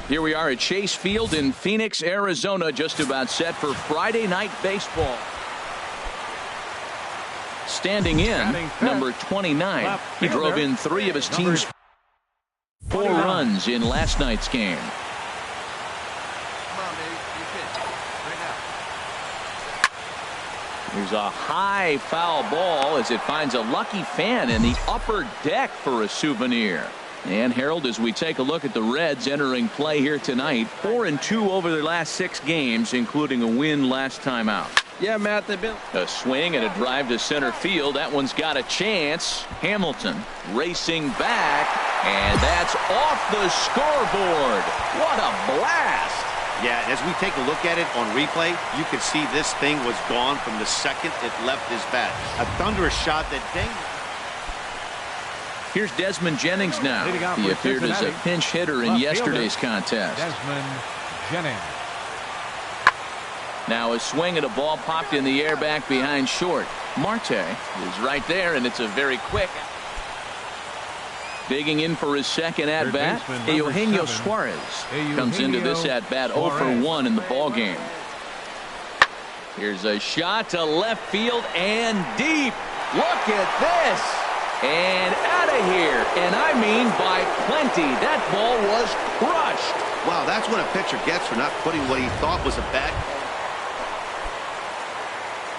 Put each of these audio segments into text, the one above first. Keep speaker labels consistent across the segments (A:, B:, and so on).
A: Here we are at Chase Field in Phoenix, Arizona, just about set for Friday night baseball. Standing in, number 29. He drove in 3 of his team's 4 runs in last night's game. Here's a high foul ball as it finds a lucky fan in the upper deck for a souvenir. And Harold, as we take a look at the Reds entering play here tonight, 4-2 over their last 6 games, including a win last time out.
B: Yeah, Matt, they've been
A: a swing and a drive to center field. That one's got a chance. Hamilton racing back, and that's off the scoreboard. What a blast!
C: Yeah, as we take a look at it on replay, you can see this thing was gone from the second it left his bat. A thunderous shot that dinged.
A: Here's Desmond Jennings now. He appeared as a pinch hitter in yesterday's contest.
D: Desmond Jennings.
A: Now a swing and a ball popped in the air back behind short. Marte is right there, and it's a very quick. Digging in for his second at-bat, Eugenio Suarez comes into this at-bat 0 for 1 in the ballgame. Here's a shot to left field and deep. Look at this. And out of here. And I mean by plenty. That ball was crushed.
C: Wow, that's what a pitcher gets for not putting what he thought was a bad.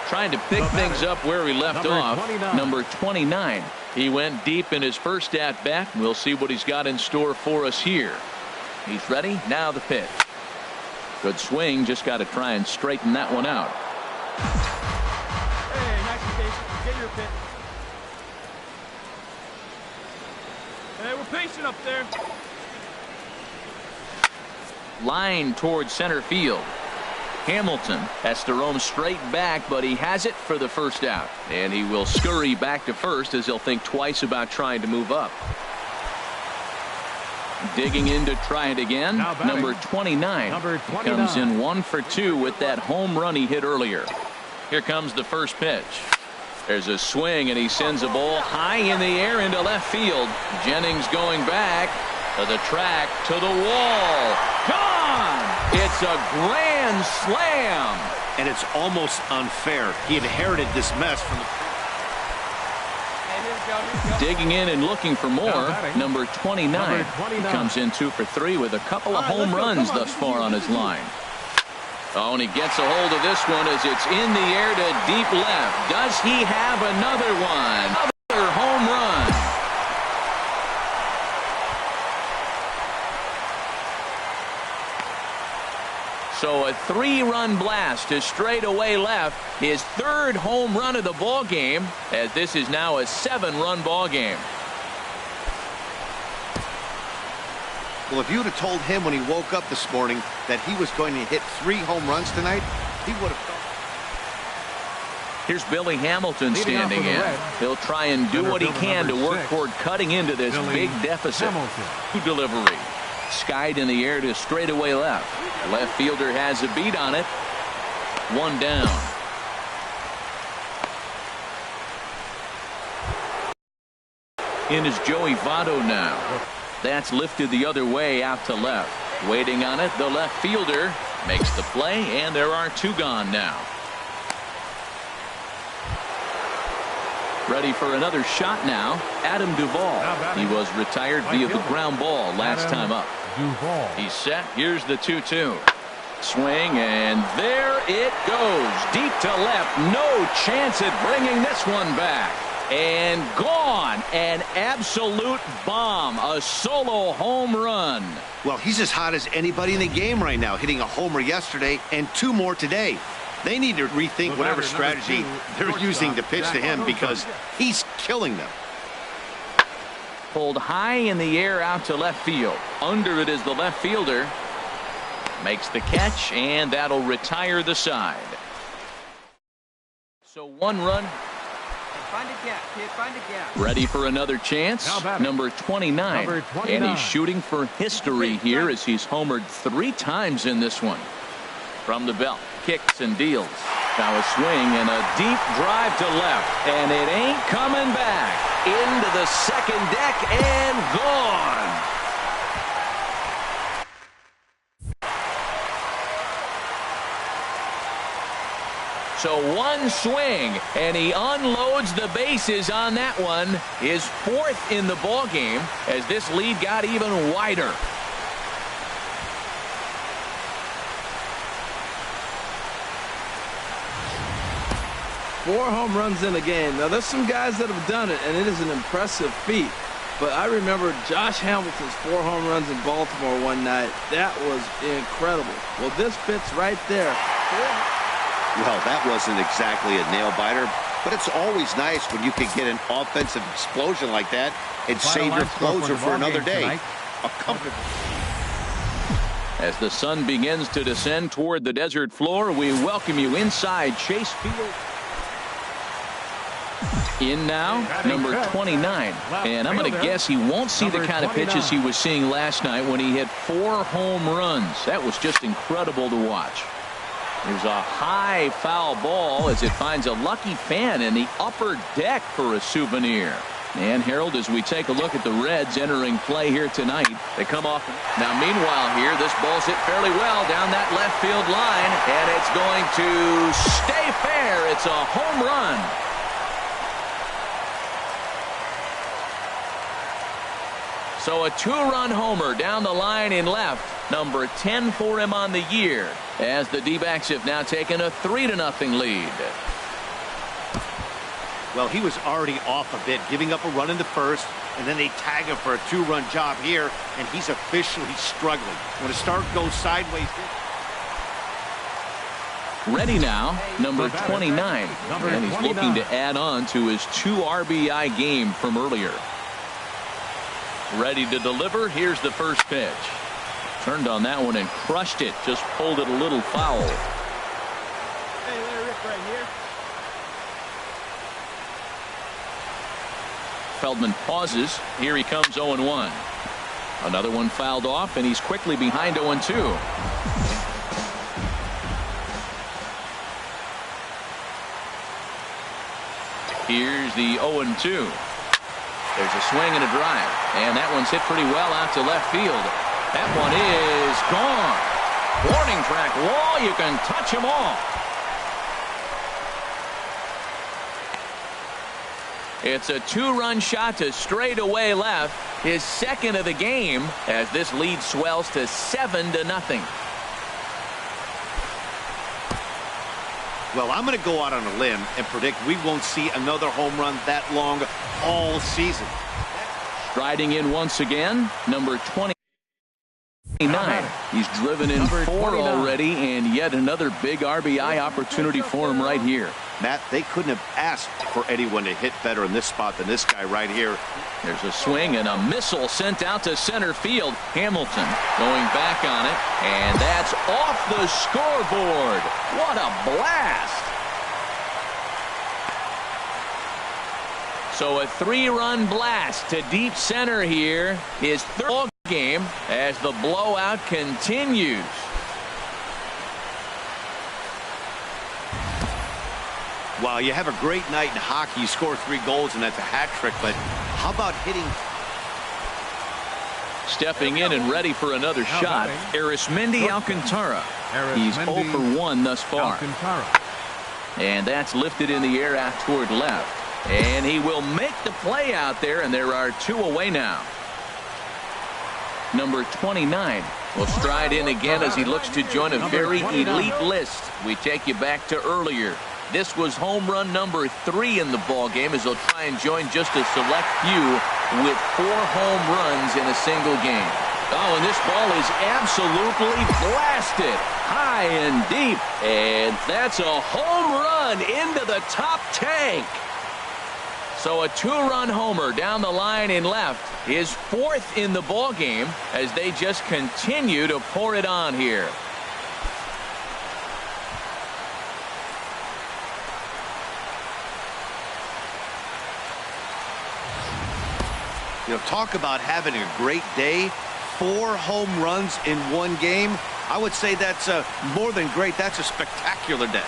A: Trying to pick things up where he left off. Number 29. He went deep in his first at-bat. We'll see what he's got in store for us here. He's ready. Now the pitch. Good swing. Just got to try and straighten that one out.
B: Hey, nice patient. Get your pitch. Hey, we're patient up there.
A: Line towards center field. Hamilton has to roam straight back, but he has it for the first out. And he will scurry back to first as he'll think twice about trying to move up. Digging in to try it again. Number 29. Comes in 1 for 2 with that home run he hit earlier. Here comes the first pitch. There's a swing, and he sends a ball high in the air into left field. Jennings going back to the track, to the wall. Gone! It's a grand slam.
C: And it's almost unfair. He inherited this mess from the...
A: Digging in and looking for more. Number 29 comes in 2 for 3 with a couple of home runs thus far on his line. Oh, and he gets a hold of this one as it's in the air to deep left. Does he have another one? Another home run. So a 3-run blast to straightaway left. His 3rd home run of the ball game, as this is now a 7-run ball game.
C: Well, if you would have told him when he woke up this morning that he was going to hit 3 home runs tonight, he would have thought.
A: Here's Billy Hamilton standing in. He'll try and do what he can to work toward cutting into this big deficit. Delivery. Skied in the air to straightaway left. Left fielder has a beat on it. 1 down. In is Joey Votto now. That's lifted the other way out to left. Waiting on it, the left fielder makes the play, and there are 2 gone now. Ready for another shot now, Adam Duvall. He was retired via the ground ball last time up. He's set. Here's the 2-2. Swing, and there it goes. Deep to left. No chance at bringing this one back. And gone. An absolute bomb. A solo home run.
C: Well, he's as hot as anybody in the game right now, hitting a homer yesterday and 2 more today. They need to rethink whatever strategy they're using to pitch to him because he's killing them.
A: Pulled high in the air out to left field. Under it is the left fielder. Makes the catch, and that'll retire the side. So 1 run.
B: Find a gap, kid. Find a gap.
A: Ready for another chance. Number 29. And he's shooting for history here as he's homered 3 times in this one. From the belt. Kicks and deals. Now a swing and a deep drive to left. And it ain't coming back. Into the second deck and gone. So one swing, and he unloads the bases on that one. His 4th in the ball game as this lead got even wider.
B: Four home runs in a game. Now, there's some guys that have done it, and it is an impressive feat. But I remember Josh Hamilton's 4 home runs in Baltimore one night. That was incredible. Well, this fits right there.
C: Well, that wasn't exactly a nail-biter, but it's always nice when you can get an offensive explosion like that and save your closer for another day. A comfort.
A: As the sun begins to descend toward the desert floor, we welcome you inside Chase Field. In now, number 29. And I'm going to guess he won't see the kind of pitches he was seeing last night when he hit 4 home runs. That was just incredible to watch. There's a high foul ball as it finds a lucky fan in the upper deck for a souvenir. And Harold, as we take a look at the Reds entering play here tonight, they come off. Now, meanwhile here, this ball's hit fairly well down that left field line, and it's going to stay fair. It's a home run. So a 2-run homer down the line in left, number 10 for him on the year, as the D-backs have now taken a 3-0 lead.
C: Well, he was already off a bit, giving up a run in the first, and then they tag him for a 2-run job here, and he's officially struggling. When a start goes sideways.
A: Ready now, number 29, and he's looking to add on to his 2 RBI game from earlier. Ready to deliver. Here's the first pitch. Turned on that one and crushed it. Just pulled it a little foul.
B: Hey, let it rip right here.
A: Feldman pauses. Here he comes 0-1. Another one fouled off, and he's quickly behind 0-2. Here's the 0-2. There's a swing and a drive, and that one's hit pretty well out to left field. That one is gone. Warning track wall. You can touch them all. It's a 2-run shot to straightaway left, his 2nd of the game, as this lead swells to 7-0.
C: Well, I'm going to go out on a limb and predict we won't see another home run that long all season.
A: Striding in once again, number 29. He's driven in 4 already, and yet another big RBI opportunity for him right here.
C: Matt, they couldn't have asked for anyone to hit better in this spot than this guy right here.
A: There's a swing and a missile sent out to center field. Hamilton going back on it, and that's off the scoreboard. What a blast! So a 3-run blast to deep center here. His 3rd ball game as the blowout continues.
C: Wow, you have a great night in hockey. You score 3 goals, and that's a hat trick. But how about hitting?
A: Stepping in and ready for another shot, Arismendi Alcantara. He's 0 for 1 thus far. And that's lifted in the air out toward left. And he will make the play out there, and there are 2 away now. Number 29 will stride in again as he looks to join a very elite list. We take you back to earlier. This was home run number 3 in the ball game as he'll try and join just a select few with 4 home runs in a single game. Oh, and this ball is absolutely blasted high and deep, and that's a home run into the top tank. So a 2-run homer down the line in left, his 4th in the ball game as they just continue to pour it on here.
C: You know, talk about having a great day. 4 home runs in 1 game. I would say that's more than great. That's a spectacular day.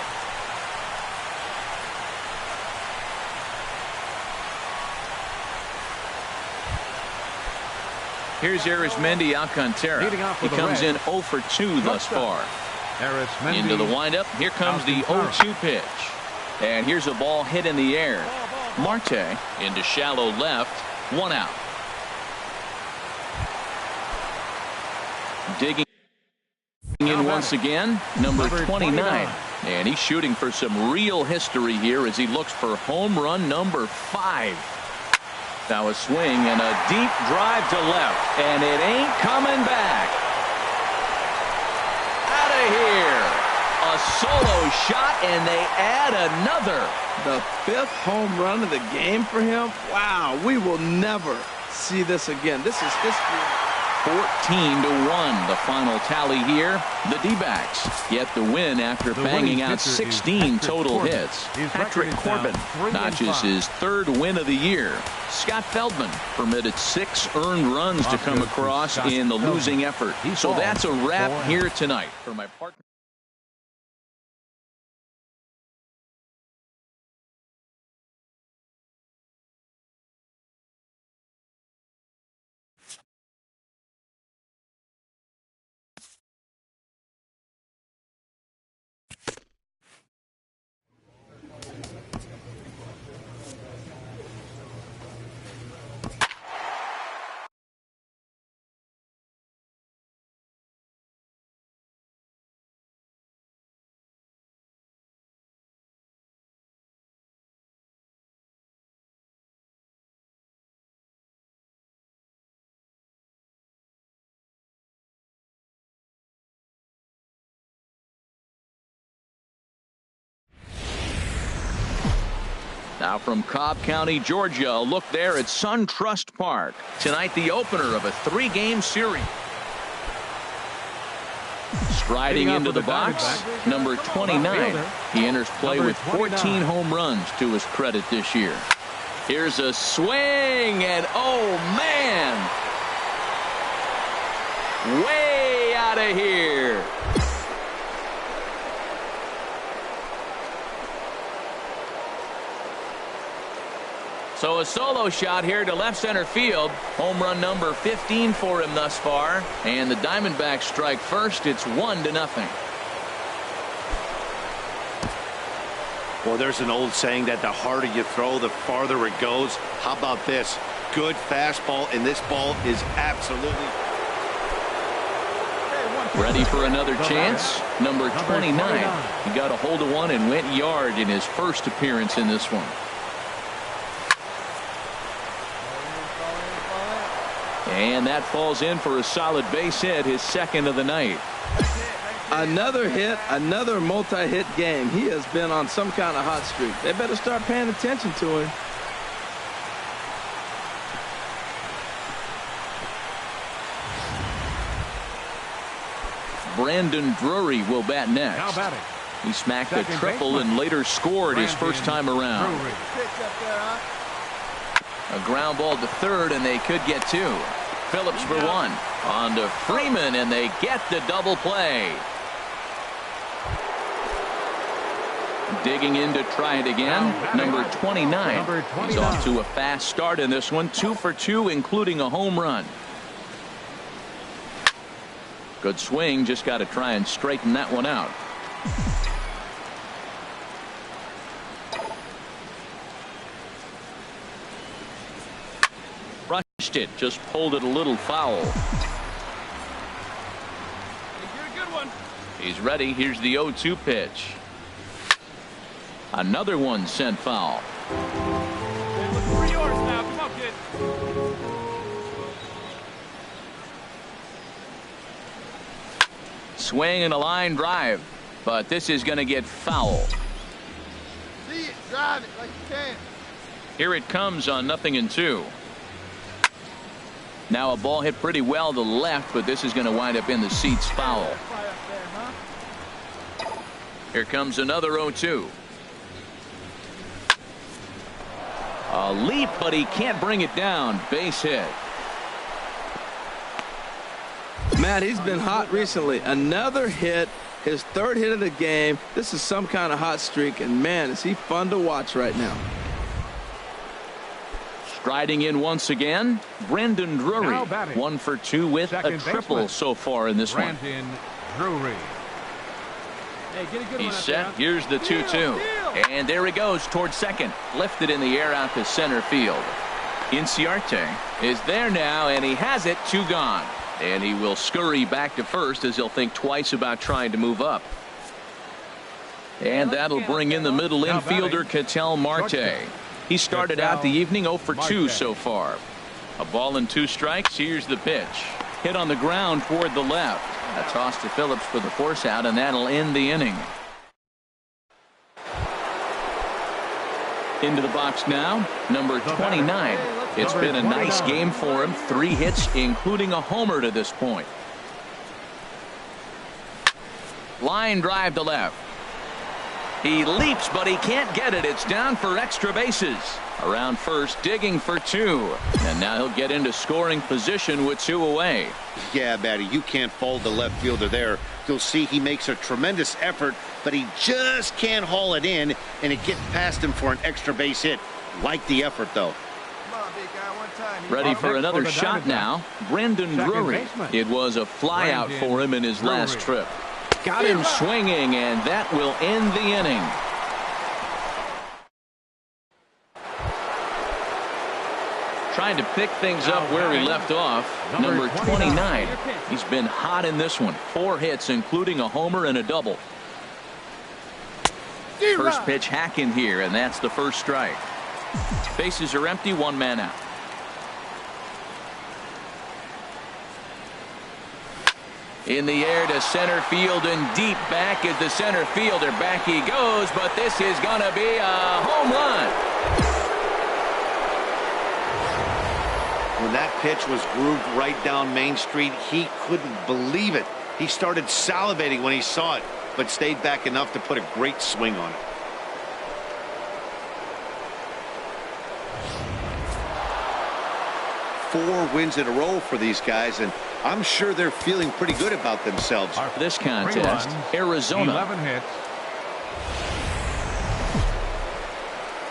A: Here's Arismendi Alcantara. He comes in 0 for 2 thus far. Into the windup. Here comes the 0-2 pitch. And here's a ball hit in the air. Marte into shallow left. 1 out. Digging in once again, number 29. And he's shooting for some real history here as he looks for home run number 5. Now a swing and a deep drive to left. And it ain't coming back. Out of here. A solo shot, and they add another.
B: The 5th home run of the game for him. Wow, we will never see this again. This is history.
A: 14-1 the final tally here. The D-backs get the win after banging out 16 total hits. Patrick Corbin notches his 3rd win of the year. Scott Feldman permitted 6 earned runs to come across in the losing effort. So that's a wrap here tonight for my partner. Now from Cobb County, Georgia, a look there at SunTrust Park. Tonight, the opener of a 3-game series. Striding into the box, number 29. He enters play with 14 home runs to his credit this year. Here's a swing, and oh, man! Way out of here. So a solo shot here to left center field. Home run number 15 for him thus far. And the Diamondbacks strike first. It's 1-0.
C: Well, there's an old saying that the harder you throw, the farther it goes. How about this? Good fastball, and this ball is absolutely
A: ready for another chance. Number 29. He got a hold of one and went yard in his first appearance in this one. And that falls in for a solid base hit, his 2nd of the night.
B: Another hit, another multi-hit game. He has been on some kind of hot streak. They better start paying attention to him.
A: Brandon Drury will bat next. He smacked a triple and later scored his first time around. A ground ball to third, and they could get 2. Phillips for 1. On to Freeman, and they get the double play. Digging in to try it again. Number 29. He's off to a fast start in this one. 2 for 2, including a home run. Good swing. Just got to try and straighten that one out. Rushed it. Just pulled it a little foul. He's ready. Here's the 0-2 pitch. Another one sent foul. Swing and a line drive, but this is going to get foul.
D: See it, drive it like you can.
A: Here it comes on 0-2. Now a ball hit pretty well to the left, but this is going to wind up in the seats foul. Here comes another 0-2. A leap, but he can't bring it down. Base hit.
B: Matt, he's been hot recently. Another hit, his 3rd hit of the game. This is some kind of hot streak, and man, is he fun to watch right now.
A: Striding in once again, Brandon Drury. 1 for 2 with a triple so far in this one.
E: Drury.
A: He's set. Here's the 2-2. And there he goes towards second. Lifted in the air out to center field. Inciarte is there now, and he has it. 2 gone. And he will scurry back to first as he'll think twice about trying to move up. And that'll bring in the middle infielder, Ketel Marte. He started out the evening 0 for 2 so far. A ball and 2 strikes. Here's the pitch. Hit on the ground toward the left. A toss to Phillips for the force out, and that'll end the inning. Into the box now, number 29. It's been a nice game for him. 3 hits, including a homer to this point. Line drive to left. He leaps, but he can't get it. It's down for extra bases. Around first, digging for 2. And now he'll get into scoring position with 2 away.
C: Yeah, Batty, you can't fault the left fielder there. You'll see he makes a tremendous effort, but he just can't haul it in, and it gets past him for an extra base hit. Like the effort, though.
A: Ready for another shot now. Brandon Drury. It was a flyout for him in his last trip. Got him swinging, and that will end the inning. Trying to pick things up where he left off. Number 29. He's been hot in this one. 4 hits, including a homer and a double. First pitch hacking here, and that's the first strike. Bases are empty, 1 man out. In the air to center field, and deep back is the center fielder. Back he goes, but this is going to be a home run.
C: When that pitch was grooved right down Main Street, he couldn't believe it. He started salivating when he saw it, but stayed back enough to put a great swing on it. Four wins in a row for these guys, and I'm sure they're feeling pretty good about themselves.
A: For this contest, Arizona.
E: 11 hits.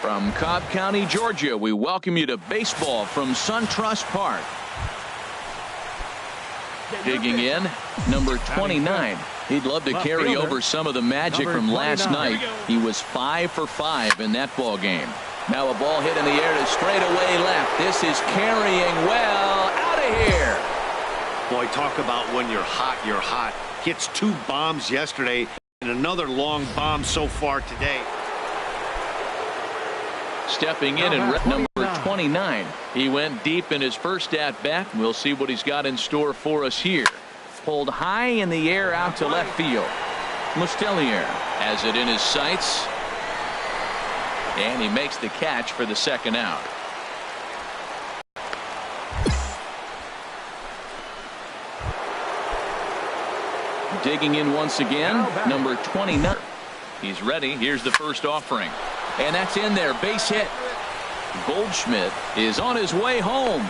A: From Cobb County, Georgia, we welcome you to baseball from SunTrust Park. Digging in, number 29. He'd love to carry over some of the magic from last night. He was 5 for 5 in that ball game. Now a ball hit in the air to straightaway left. This is carrying well. Out of here.
C: Boy, talk about when you're hot, you're hot. Hits 2 bombs yesterday and another long bomb so far today.
A: Stepping in and number 29. He went deep in his first at-bat. We'll see what he's got in store for us here. Pulled high in the air out to left field. Mustellier has it in his sights. And he makes the catch for the second out. Digging in once again, number 29. He's ready. Here's the first offering. And that's in there. Base hit. Goldschmidt is on his way home.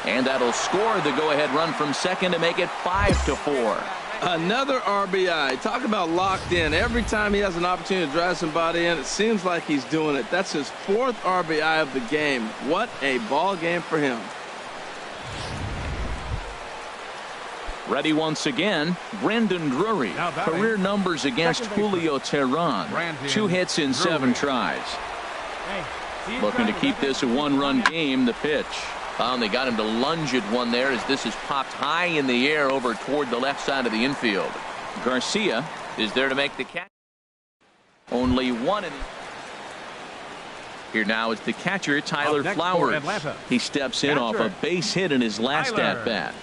A: And that'll score the go-ahead run from second to make it 5-4.
B: Another RBI. Talk about locked in. Every time he has an opportunity to drive somebody in, it seems like he's doing it. That's his 4th RBI of the game. What a ball game for him.
A: Ready once again, Brandon Drury. Career numbers against Julio Teheran. 2 hits in 7 tries. Looking to keep this a 1-run game. The pitch. They got him to lunge at one there as this is popped high in the air over toward the left side of the infield. Garcia is there to make the catch. Only 1 in. Here now is the catcher, Tyler Flowers. He steps in off a base hit in his last at-bat.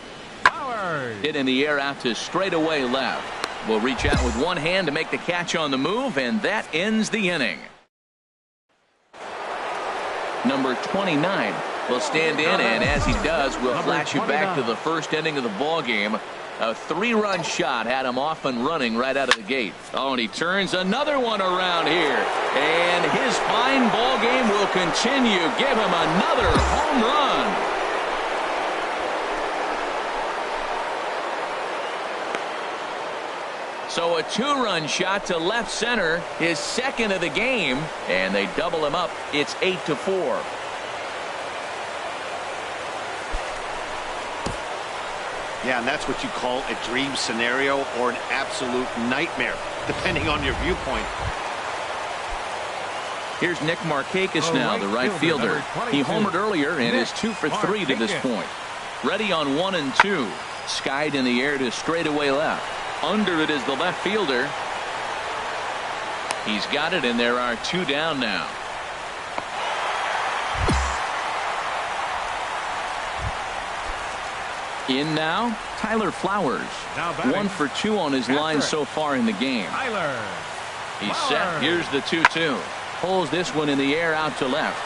A: Hit in the air out to straightaway left. Will reach out with one hand to make the catch on the move, and that ends the inning. Number 29 will stand in, and as he does, we'll flash you back to the first inning of the ball game. A 3-run shot had him off and running right out of the gate. Oh, and he turns another one around here, and his fine ball game will continue. Give him another home run. So a 2-run shot to left center, his second of the game, and they double him up. It's 8-4.
C: Yeah, and that's what you call a dream scenario or an absolute nightmare. depending on your viewpoint.
A: Here's Nick Markakis now, the right fielder. He homered earlier and is 2 for 3 to this point. Ready on 1 and 2. Skied in the air to straightaway left. Under it is the left fielder. He's got it, and there are 2 down now. In now, Tyler Flowers. 1 for 2 on his line so far in the game. He's set. Here's the 2-2. Pulls this one in the air out to left.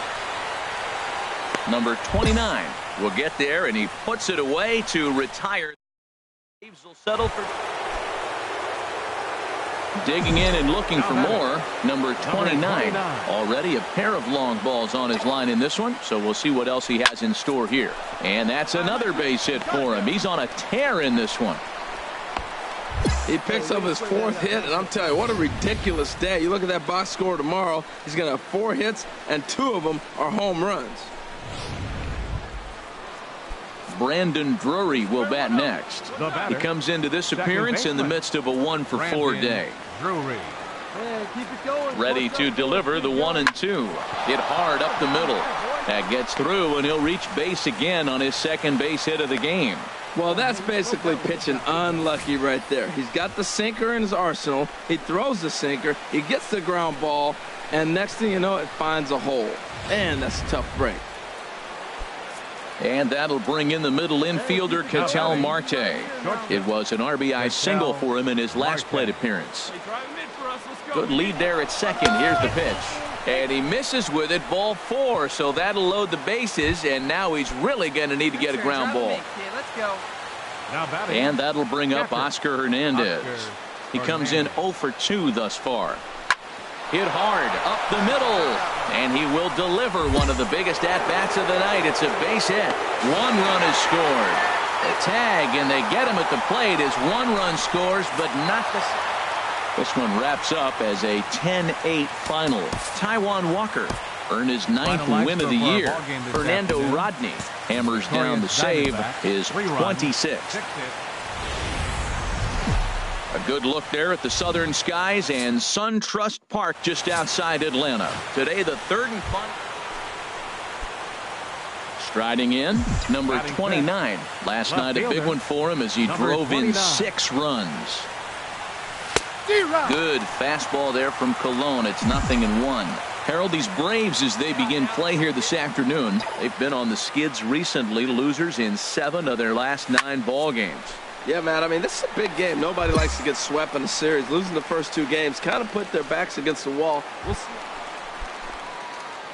A: Number 29 will get there, and he puts it away to retire. Braves will settle for. Digging in and looking for more. Number 29. Already a pair of long balls on his line in this one, so we'll see what else he has in store here. And that's another base hit for him. He's on a tear in this one.
B: He picks up his 4th hit, and I'm telling you, what a ridiculous day. You look at that box score tomorrow, he's going to have 4 hits, and 2 of them are home runs.
A: Brandon Drury will bat next. He comes into this appearance in the midst of a 1 for 4 day. Ready to deliver the 1 and 2. Hit hard up the middle. That gets through, and he'll reach base again on his 2nd base hit of the game.
B: Well, that's basically pitching unlucky right there. He's got the sinker in his arsenal. He throws the sinker. He gets the ground ball. And next thing you know, it finds a hole. And that's a tough break.
A: And that'll bring in the middle infielder, Ketel Marte. It was an RBI single for him in his last plate appearance. Good lead there at second. Here's the pitch. And he misses with it, ball 4. So that'll load the bases. And now he's really going to need to get a ground ball. And that'll bring up Oscar Hernandez. He comes in 0 for 2 thus far. Hit hard up the middle, and he will deliver one of the biggest at-bats of the night. It's a base hit. 1 run is scored. The tag, and they get him at the plate as 1 run scores, but not the. This one wraps up as a 10-8 final. Taijuan Walker earned his 9th win of the year. Fernando Rodney hammers down the save, his 26th. A good look there at the southern skies and SunTrust Park just outside Atlanta. Today, the 3rd and final. Striding in, number 29. Last night, a big one for him as he drove in 6 runs. Good fastball there from Colon. It's 0-1. Harold, these Braves, as they begin play here this afternoon, they've been on the skids recently, losers in 7 of their last 9 ball games.
B: Yeah, man, I mean, this is a big game. Nobody likes to get swept in a series. Losing the first 2 games kind of put their backs against the wall. We'll see.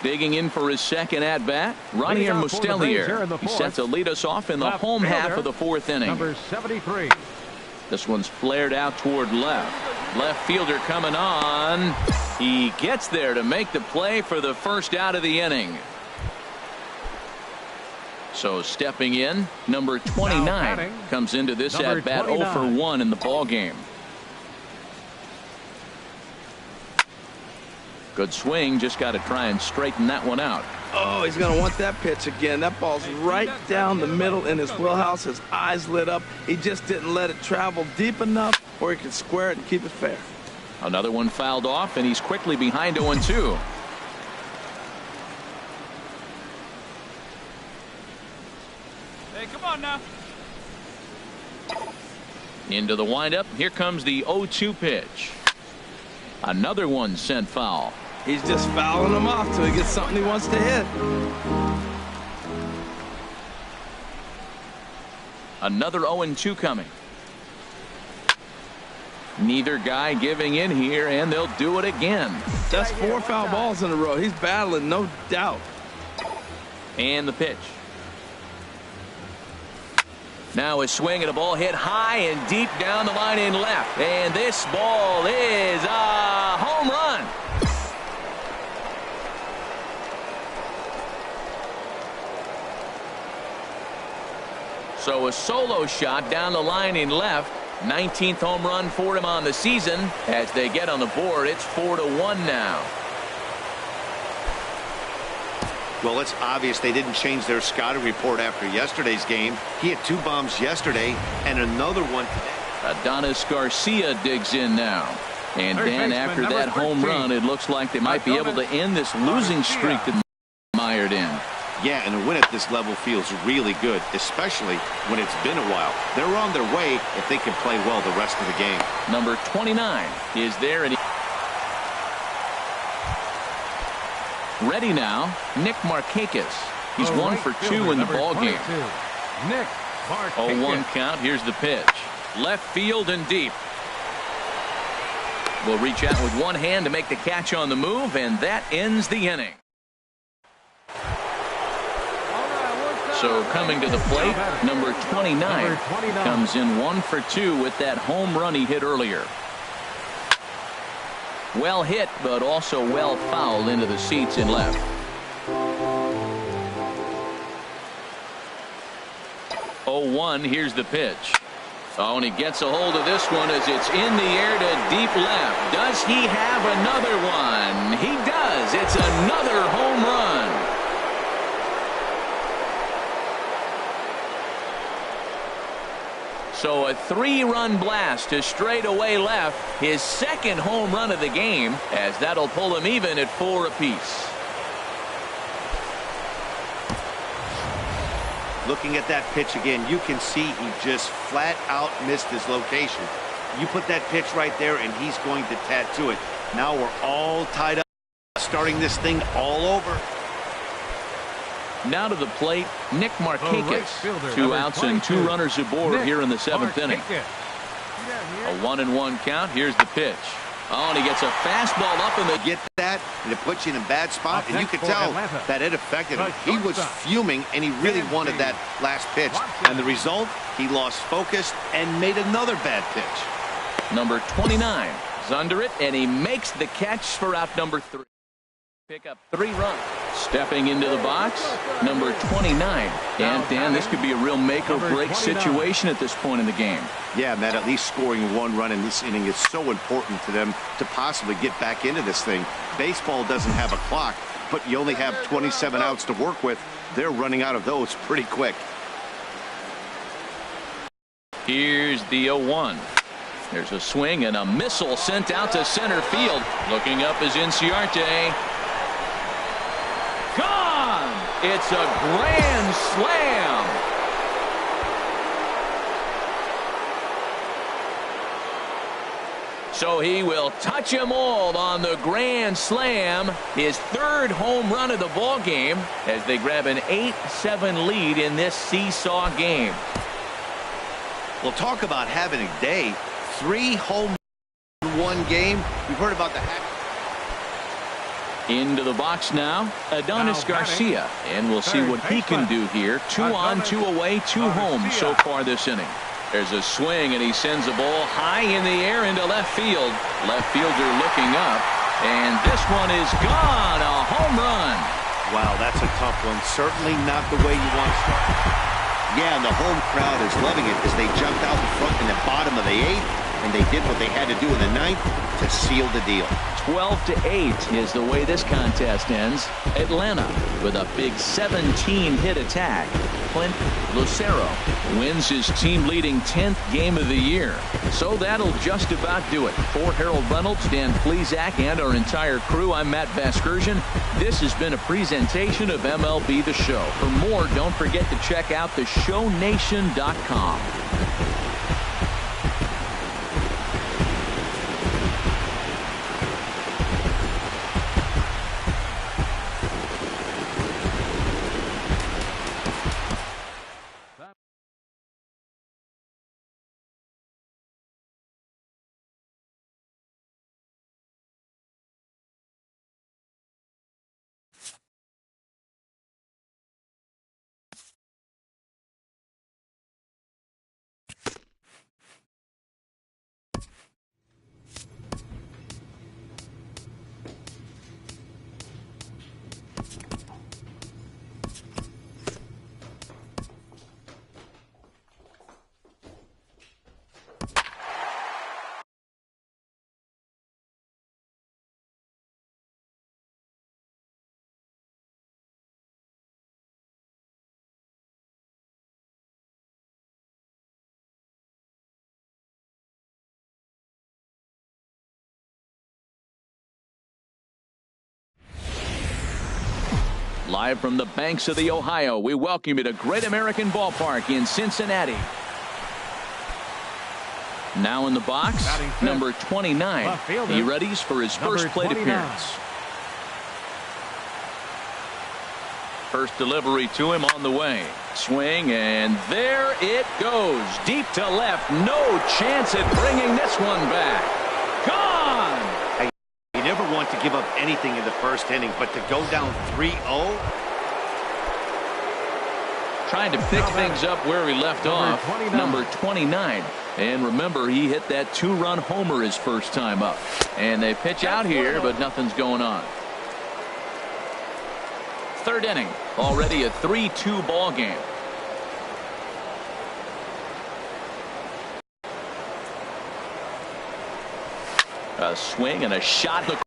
A: Digging in for his 2nd at-bat, Ronnier Mustelier. He's set to lead us off in the home half of the 4th inning.
E: Number 73.
A: This one's flared out toward left. Left fielder coming on. He gets there to make the play for the first out of the inning. So stepping in, number 29 comes into this at-bat 0 for 1 in the ball game. Good swing, just got to try and straighten that one out.
B: Oh, he's going to want that pitch again. That ball's right down the middle in his wheelhouse. His eyes lit up. He just didn't let it travel deep enough where he could square it and keep it fair.
A: Another one fouled off, and he's quickly behind 0-2.
E: Hey, come on now.
A: Into the windup. Here comes the 0-2 pitch. Another one sent foul.
B: He's just fouling them off till he gets something he wants to hit.
A: Another 0-2 coming. Neither guy giving in here, and they'll do it again.
B: That's 4 foul balls in a row. He's battling, no doubt.
A: And the pitch. Now a swing and a ball hit high and deep down the line in left. And this ball is a home run. So a solo shot down the line in left. 19th home run for him on the season. As they get on the board, it's 4-1 now.
C: Well, it's obvious they didn't change their scouting report after yesterday's game. He had 2 bombs yesterday and another one today.
A: Adonis Garcia digs in now. And then after that home run, it looks like they might be able to end this losing streak that mired in.
C: Yeah, and a win at this level feels really good, especially when it's been a while. They're on their way if they can play well the rest of the game.
A: Number 29 is there. And ready now, Nick Markakis. He's 1 for 2 in the ball game.
E: Nick Markakis.
A: 0-1 count. Here's the pitch. Left field and deep. Will reach out with one hand to make the catch on the move, and that ends the inning. So coming to the plate, number 29 comes in 1 for 2 with that home run he hit earlier. Well hit, but also well fouled into the seats in left. Oh, 1, here's the pitch. Oh, and he gets a hold of this one as it's in the air to deep left. Does he have another one? He does. It's another home run. So a 3-run blast to straightaway left, his second home run of the game, as that'll pull him even at 4 apiece.
C: Looking at that pitch again, you can see he just flat out missed his location. You put that pitch right there and he's going to tattoo it. Now we're all tied up, starting this thing all over.
A: Now to the plate, Nick Markakis. 2 outs and 2 runners aboard here in the 7th inning. A 1-1 count. Here's the pitch. Oh, and he gets a fastball up in the...
C: Get that, and it puts you in a bad spot, and you can tell that it affected him. He was fuming, and he really wanted that last pitch. And the result, he lost focus and made another bad pitch.
A: Number 29 is under it, and he makes the catch for out number 3. Pick up 3 runs. Stepping into the box, number 29. And, Dan, this could be a real make-or-break situation at this point in the game.
C: Yeah, Matt, at least scoring 1 run in this inning is so important to them to possibly get back into this thing. Baseball doesn't have a clock, but you only have 27 outs to work with. They're running out of those pretty quick. Here's the 0-1. There's a swing and a missile sent out to center field. Looking up is Inciarte. Gone! It's a grand slam. So he will touch them all on the grand slam. His 3rd home run of the ball game as they grab an 8-7 lead in this seesaw game. Well, talk about having a day. 3 home in 1 game. We've heard about the... Into the box now, Adonis Garcia, and we'll see what he can do here. 2 on, 2 away, 2 home so far this inning. There's a swing, and he sends the ball high in the air into left field. Left fielder looking up, and this one is gone. A home run. Wow, that's a tough one. Certainly not the way you want to start. Yeah, and the home crowd is loving it as they jumped out in front in the bottom of the 8th, and they did what they had to do in the 9th to seal the deal. 12-8 is the way this contest ends. Atlanta with a big 17-hit attack. Clint Lucero wins his team-leading 10th game of the year. So that'll just about do it. For Harold Reynolds, Dan Plesac, and our entire crew, I'm Matt Vasgersian. This has been a presentation of MLB The Show. For more, don't forget to check out theshownation.com.
A: Live from the banks of the Ohio, we welcome you to Great American Ballpark in Cincinnati. Now in the box, number 29. He readies for his first plate appearance. First delivery to him on the way. Swing, and there it goes. Deep to left. No chance at bringing this one back. Gone!
F: You never want to give up anything in the first inning, but to go down 3-0?
A: Trying to pick things up where he left off. Number 29. And remember, he hit that 2-run homer his first time up. And they pitch out here, but nothing's going on. Third inning. Already a 3-2 ball game. A swing and a shot in the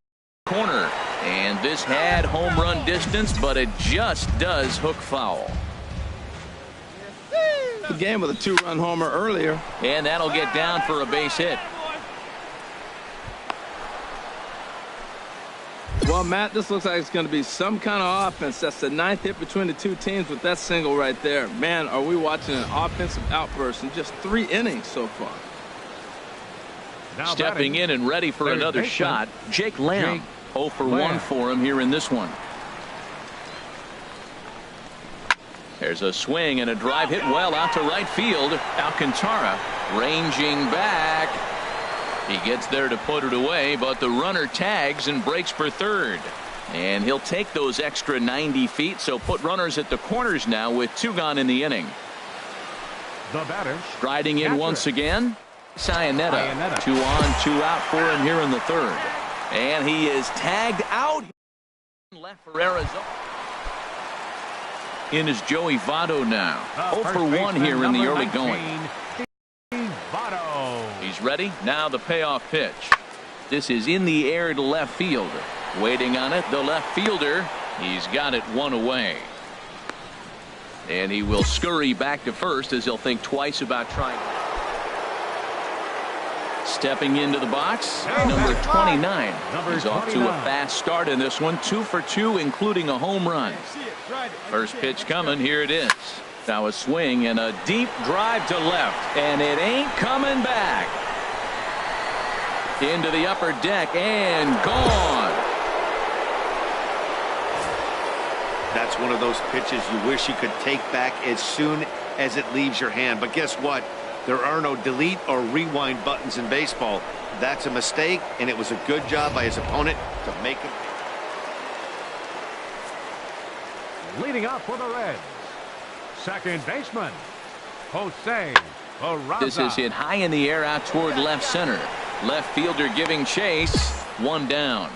A: corner. And this had home run distance, but it just does hook foul.
B: The game with a 2-run homer earlier.
A: And that'll get down for a base hit.
B: Well, Matt, this looks like it's going to be some kind of offense. That's the 9th hit between the two teams with that single right there. Man, are we watching an offensive outburst in just 3 innings so far.
A: Stepping in and ready for another shot, Jake Lamb. 0 for 1 for him here in this one. There's a swing and a drive hit well out to right field. Alcantara ranging back. He gets there to put it away, but the runner tags and breaks for third. And he'll take those extra 90 feet, so put runners at the corners now with 2 gone in the inning.
E: The batter.
A: Striding in once again, Sayaneta. 2 on, 2 out for him here in the third. And he is tagged out. Left for Arizona. In is Joey Votto now. 0 for 1 here in the early going. He's ready. Now the payoff pitch. This is in the air to left field. Waiting on it, the left fielder. He's got it 1 away. And he will scurry back to first as he'll think twice about trying. Stepping into the box, number 29. He's off to a fast start in this one. 2 for 2, including a home run. First pitch coming. Here it is. Now a swing and a deep drive to left, and it ain't coming back. Into the upper deck and gone.
F: That's one of those pitches you wish you could take back as soon as it leaves your hand. But guess what? There are no delete or rewind buttons in baseball. That's a mistake, and it was a good job by his opponent to make him.
E: Leading up for the Reds, second baseman, Jose Peraza.
A: This is hit high in the air out toward left center. Left fielder giving chase. 1 down.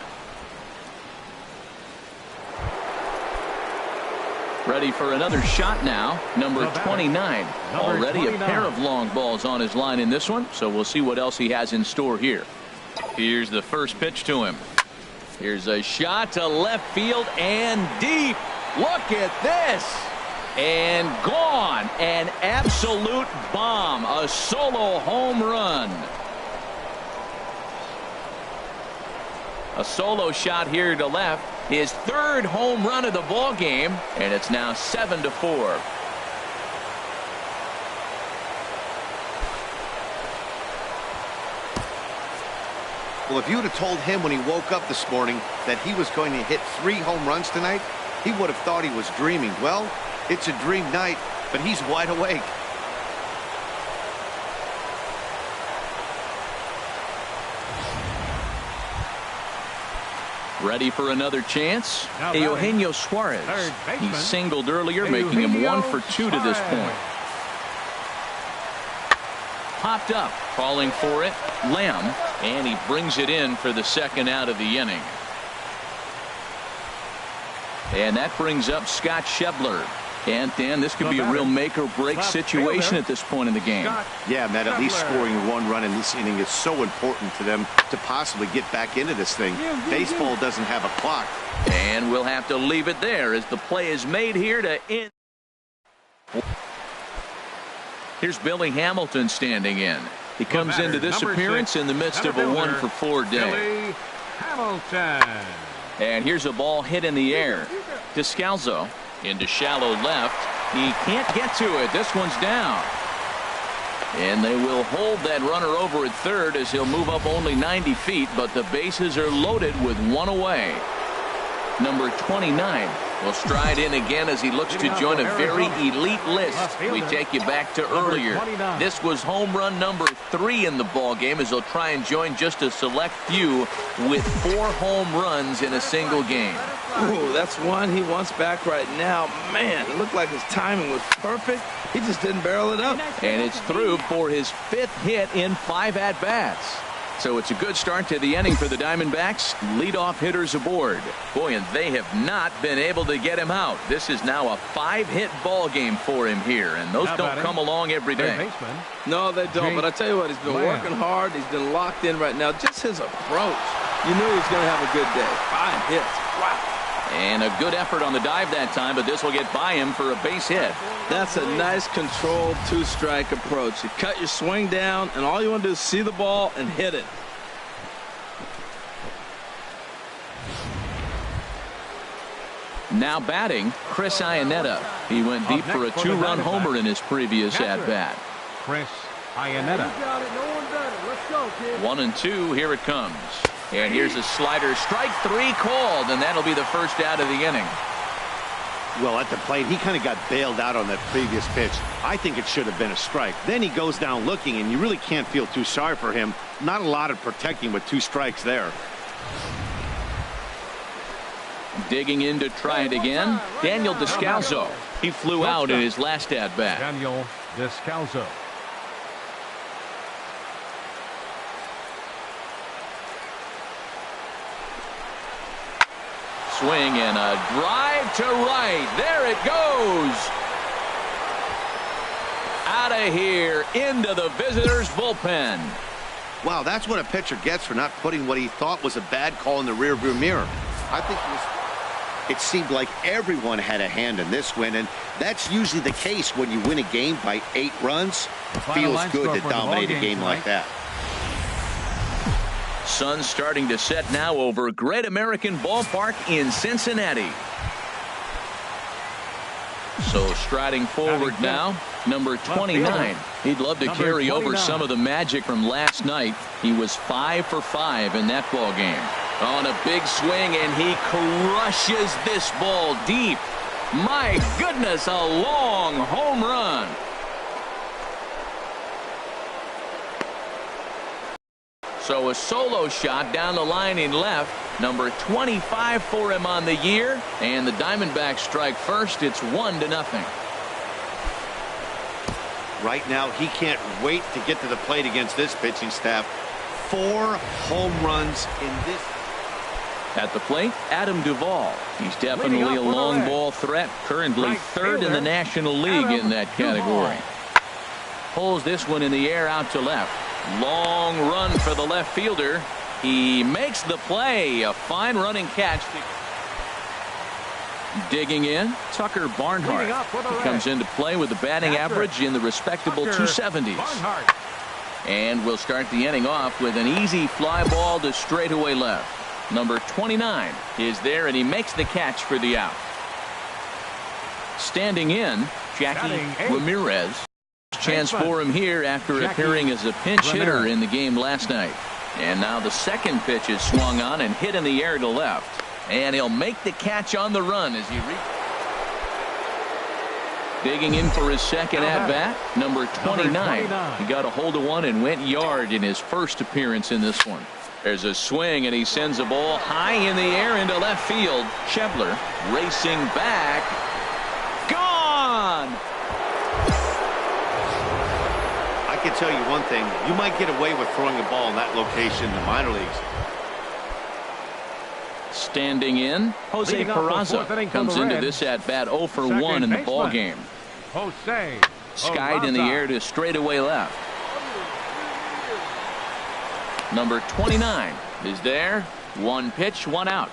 A: Ready for another shot now. Number 29. Already a pair of long balls on his line in this one, so we'll see what else he has in store here. Here's the first pitch to him. Here's a shot to left field and deep. Look at this. And gone. An absolute bomb. A solo home run. A solo shot here to left. His 3rd home run of the ball game, and it's now 7-4.
F: Well, if you would have told him when he woke up this morning that he was going to hit 3 home runs tonight, he would have thought he was dreaming. Well, it's a dream night, but he's wide awake.
A: Ready for another chance? Eugenio Suarez. He singled earlier, making him 1 for 2 to this point. Popped up, calling for it, Lamb, and he brings it in for the 2nd out of the inning. And that brings up Scott Schebler. And, Dan, this could be a real make-or-break situation at this point in the game.
F: Yeah, Matt, at least scoring 1 run in this inning is so important to them to possibly get back into this thing. Baseball doesn't have a clock.
A: And we'll have to leave it there as the play is made here to end. Here's Billy Hamilton standing in. He comes into this appearance in the midst of a 1 for 4 day.
E: Billy Hamilton.
A: And here's a ball hit in the air. Descalzo into shallow left. He can't get to it. This one's down. And they will hold that runner over at third as he'll move up only 90 feet, but the bases are loaded with one away. Number 29 will stride in again as he looks to join a very elite list. We take you back to earlier. This was home run number 3 in the ball game as he'll try and join just a select few with 4 home runs in a single game.
B: Ooh, that's one he wants back right now. Man, it looked like his timing was perfect. He just didn't barrel it up.
A: And it's through for his 5th hit in 5 at-bats. So it's a good start to the inning for the Diamondbacks. Leadoff hitters aboard. Boy, and they have not been able to get him out. This is now a 5-hit ball game for him here, and those don't come along every day.
B: No, they don't. But I tell you what, he's been working hard. He's been locked in right now. Just his approach. You knew he was going to have a good day. 5 hits. Wow.
A: And a good effort on the dive that time, but this will get by him for a base hit.
B: That's a nice controlled 2-strike approach. You cut your swing down, and all you want to do is see the ball and hit it.
A: Now batting, Chris Iannetta. He went deep for a 2-run homer in his previous at-bat.
E: Chris Iannetta.
A: 1-2, here it comes. And here's a slider, strike 3 called, and that'll be the first out of the inning.
F: Well, at the plate, he kind of got bailed out on that previous pitch. I think it should have been a strike. Then he goes down looking, and you really can't feel too sorry for him. Not a lot of protecting with 2 strikes there.
A: Digging in to try it again, Daniel Descalzo. He flew out in his last at-bat.
E: Daniel Descalzo.
A: Swing and a drive to right. There it goes. Out of here into the visitors' bullpen.
F: Wow, that's what a pitcher gets for not putting what he thought was a bad call in the rearview mirror. I think it seemed like everyone had a hand in this win, and that's usually the case when you win a game by 8 runs. Feels good to dominate a game like that.
A: Sun starting to set now over Great American Ballpark in Cincinnati. So striding forward now, number 29. He'd love to carry over some of the magic from last night. He was 5 for 5 in that ball game. On a big swing, and he crushes this ball deep. My goodness, a long home run. So a solo shot down the line in left. Number 25 for him on the year. And the Diamondbacks strike first. It's 1-0.
F: Right now, he can't wait to get to the plate against this pitching staff. 4 home runs in this.
A: At the plate, Adam Duvall. He's definitely a long ball threat. Currently 3rd in the National League in that category. Pulls this one in the air out to left. Long run for the left fielder. He makes the play. A fine running catch. Digging in, Tucker Barnhart. He comes into play with a batting average in the respectable 270s. And we'll start the inning off with an easy fly ball to straightaway left. Number 29 is there, and he makes the catch for the out. Standing in, Jackie Ramirez. Chance for him here after appearing as a pinch hitter in the game last night. And now the second pitch is swung on and hit in the air to left. And he'll make the catch on the run as he digging in for his second at-bat, number 29. He got a hold of one and went yard in his first appearance in this one. There's a swing, and he sends a ball high in the air into left field. Schebler racing back. Gone!
F: I can tell you one thing. You might get away with throwing a ball in that location in the minor leagues.
A: Standing in, Jose Peraza comes into this at-bat 0 for 1 in the ball game.
E: Jose
A: Skied in the air to straightaway left. Number 29 is there. 1 pitch, 1 out.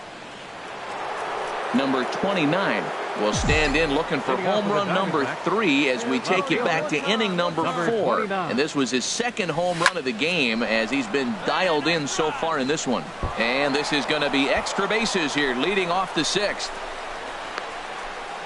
A: Number 29 will stand in looking for home run number 3 as we take it back to inning number 4. And this was his second home run of the game as he's been dialed in so far in this one. And this is going to be extra bases here leading off the 6th.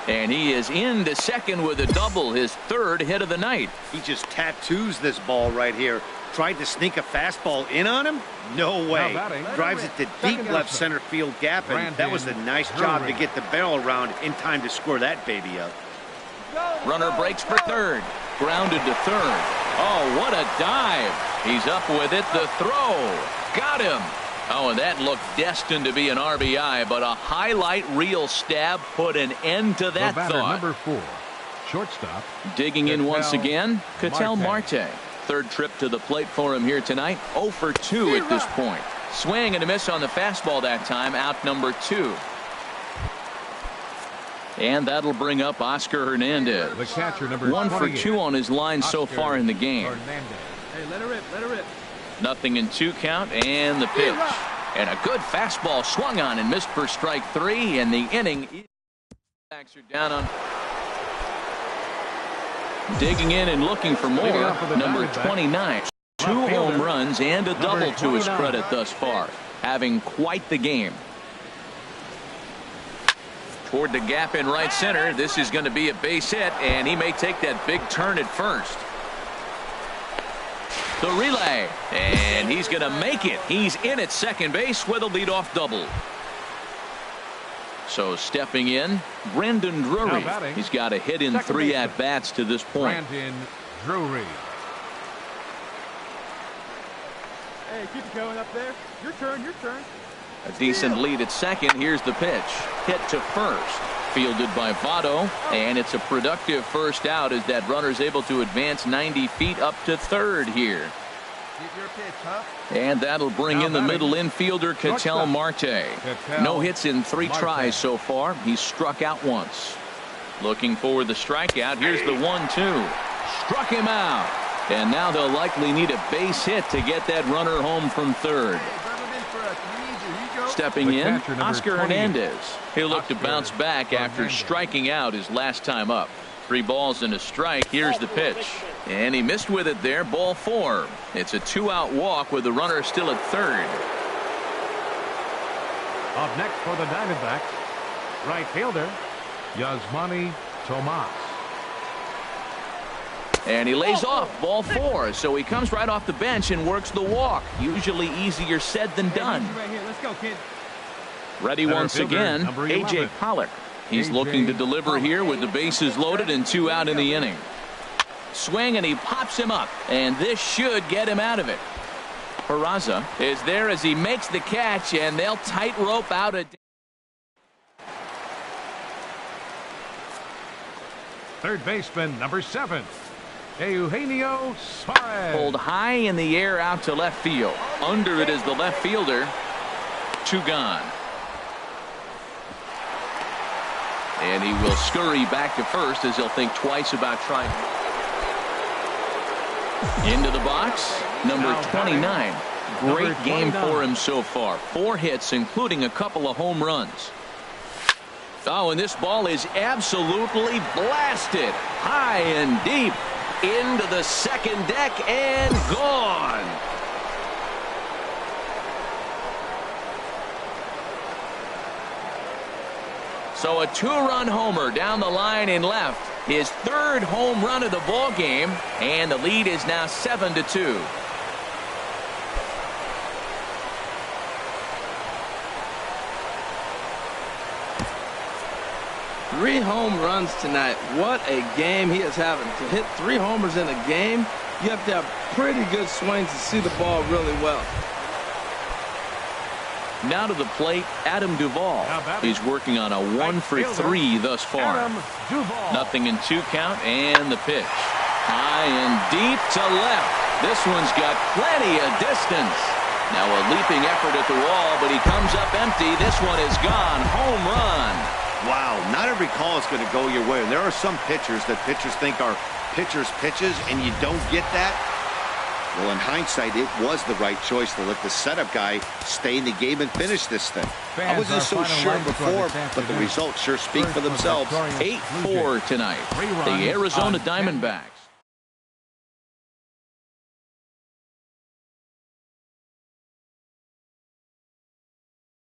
A: And he is into second with a double, his third hit of the night.
F: He just tattoos this ball right here. Tried to sneak a fastball in on him? No way. Drives it to deep left center field gap, and that was a nice job to get the barrel around in time to score that baby up.
A: Runner breaks for third. Grounded to third. Oh, what a dive. He's up with it. The throw. Got him. Oh, and that looked destined to be an RBI, but a highlight reel stab put an end to that thought.
E: Number 4, shortstop.
A: Digging in once again, Ketel Marte. Third trip to the plate for him here tonight. 0 for 2 at this point. Swing and a miss on the fastball that time. Out number 2. And that'll bring up Oscar Hernandez.
E: The catcher, number
A: 1 for 2 on his line so far in the game.
B: Hey, let her rip, let her rip.
A: Nothing in 2 count, and the pitch. And a good fastball swung on and missed for strike 3, and the inning. Backs are down on. Digging in and looking for more. Number 29. 2 home runs and a double to his credit thus far. Having quite the game. Toward the gap in right center. This is going to be a base hit, and he may take that big turn at first. The relay, and he's going to make it. He's in at second base with a leadoff double. So stepping in, Brandon Drury. He's got a hit in 3 at-bats to this point.
E: Brandon Drury.
D: Hey, keep it going up there. Your turn, your turn.
A: A decent lead at second. Here's the pitch. Hit to first. Fielded by Votto, and it's a productive first out as that runner's able to advance 90 feet up to third here.
D: Your pitch, huh?
A: And that'll bring in the middle infielder, Ketel Marte. No hits in 3 tries so far. He's struck out once. Looking for the strikeout. Here's the 1-2. Struck him out. And now they'll likely need a base hit to get that runner home from third. Stepping in, Oscar Hernandez. He'll look to bounce back after striking out his last time up. 3 balls and a strike. Here's the pitch. And he missed with it there. Ball 4. It's a 2-out walk with the runner still at third.
E: Up next for the Diamondbacks, right fielder, Yasmani Tomas.
A: And he lays off. Ball 4. So he comes right off the bench and works the walk. Usually easier said than done.
D: Right here. Let's go, kid.
A: Ready once again, A.J. Pollock. He's looking to deliver here with the bases loaded and 2 out in the inning. Swing, and he pops him up, and this should get him out of it. Peraza is there as he makes the catch, and they'll tightrope out a.
E: Third baseman, number 7, Eugenio Suarez.
A: Pulled high in the air out to left field. Under it is the left fielder. 2 gone. And he will scurry back to first as he'll think twice about trying. Into the box, number 29. Great game for him so far. 4 hits, including a couple of home runs. Oh, and this ball is absolutely blasted. High and deep into the second deck and gone. So a 2-run homer down the line in left. His 3rd home run of the ball game, and the lead is now 7-2.
B: Three home runs tonight. What a game he is having. To hit 3 homers in a game, you have to have pretty good swings to see the ball really well.
A: Now to the plate, Adam Duvall. He's working on a 1 for 3 thus far. Nothing in 2 count, and the pitch. High and deep to left. This one's got plenty of distance. Now a leaping effort at the wall, but he comes up empty. This one is gone. Home run.
F: Wow, not every call is going to go your way. And there are some pitchers that pitchers think are pitchers' pitches, and you don't get that. Well, in hindsight, it was the right choice to let the setup guy stay in the game and finish this thing. I wasn't so sure before, but the results sure speak for themselves.
A: 8-4 tonight. The Arizona Diamondbacks.